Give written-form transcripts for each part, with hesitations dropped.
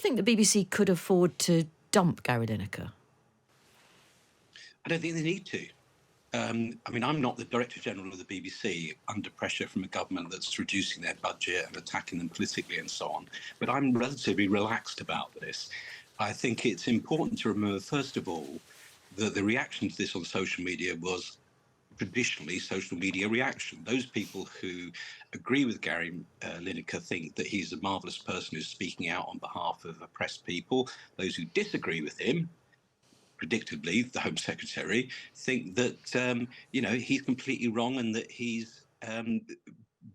think the BBC could afford to dump Gary Lineker? I don't think they need to. I mean, I'm not the Director General of the BBC under pressure from a government that's reducing their budget and attacking them politically and so on, but I'm relatively relaxed about this. I think it's important to remember, first of all, that the reaction to this on social media was traditionally social media reaction. Those people who agree with Gary Lineker think that he's a marvellous person who's speaking out on behalf of oppressed people. Those who disagree with him, predictably, the Home Secretary, think that he's completely wrong and that he's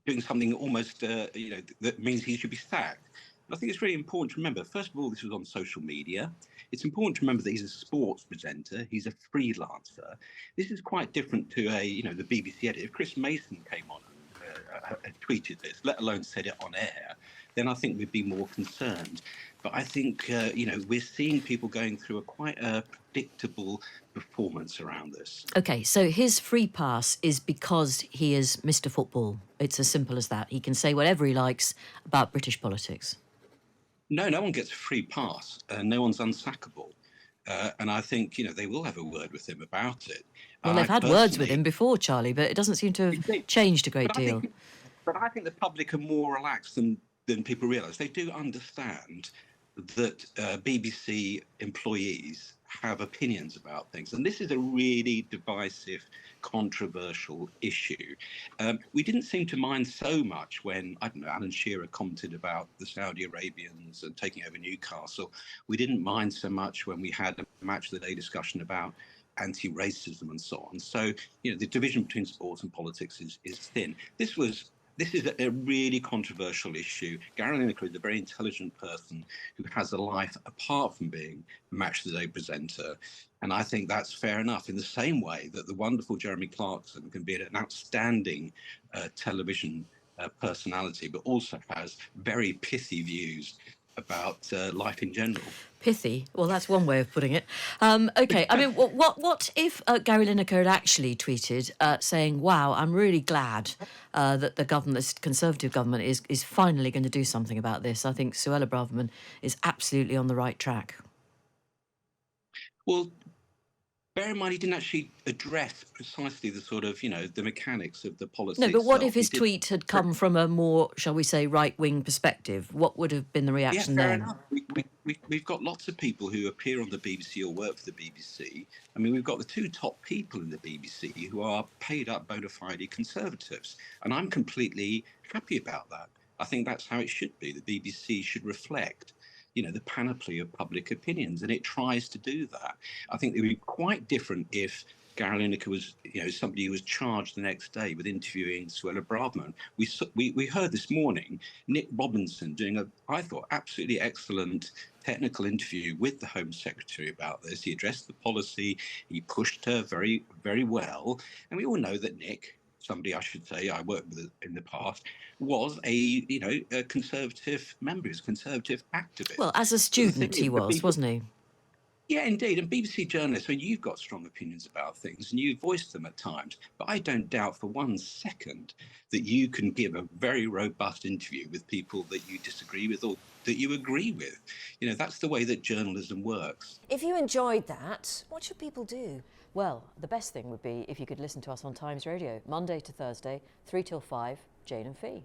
doing something almost that means he should be sacked. And I think it's really important to remember, first of all, this was on social media. It's important to remember that he's a sports presenter. He's a freelancer. This is quite different to the BBC editor. If Chris Mason came on and tweeted this, let alone said it on air, then I think we'd be more concerned. But I think, we're seeing people going through quite a predictable performance around this. OK, so his free pass is because he is Mr. Football. It's as simple as that. He can say whatever he likes about British politics. No one gets a free pass. No one's unsackable. And I think, they will have a word with him about it. Well, they've had words with him before, Charlie, but it doesn't seem to have changed a great deal. But I think the public are more relaxed than people realise. They do understand that BBC employees have opinions about things. And this is a really divisive, controversial issue. We didn't seem to mind so much when, Alan Shearer commented about the Saudi Arabians and taking over Newcastle. We didn't mind so much when we had a Match of the Day discussion about anti-racism and so on. So, the division between sports and politics is thin. This is a really controversial issue. Gary Lineker is a very intelligent person who has a life apart from being a Match of the Day presenter. And I think that's fair enough, in the same way that the wonderful Jeremy Clarkson can be an outstanding television personality, but also has very pithy views about life in general. Pithy? Well, that's one way of putting it. OK, I mean, what if Gary Lineker had actually tweeted saying, wow, I'm really glad that the government, this Conservative government, is finally going to do something about this. I think Suella Braverman is absolutely on the right track. Well, bear in mind, he didn't actually address precisely the sort of, the mechanics of the policy. No, but what if his tweet had come from a more, shall we say, right-wing perspective? What would have been the reaction then? Enough. We've got lots of people who appear on the BBC or work for the BBC. I mean, we've got the two top people in the BBC who are paid up bona fide Conservatives. And I'm completely happy about that. I think that's how it should be. The BBC should reflect the panoply of public opinions, and it tries to do that. I think it would be quite different if Gary Lineker was, somebody who was charged the next day with interviewing Suella Braverman. We heard this morning Nick Robinson doing I thought, absolutely excellent technical interview with the Home Secretary about this. He addressed the policy, he pushed her very, very well, and we all know that Nick, somebody I should say I worked with in the past, was a Conservative member, he was a Conservative activist. Well, as a student he was, wasn't he? Yeah, indeed. And BBC journalists, you've got strong opinions about things and you voice them at times, but I don't doubt for 1 second that you can give a very robust interview with people that you disagree with or that you agree with. That's the way that journalism works. If you enjoyed that, what should people do? Well, the best thing would be if you could listen to us on Times Radio, Monday to Thursday, 3 till 5, Jane and Fee.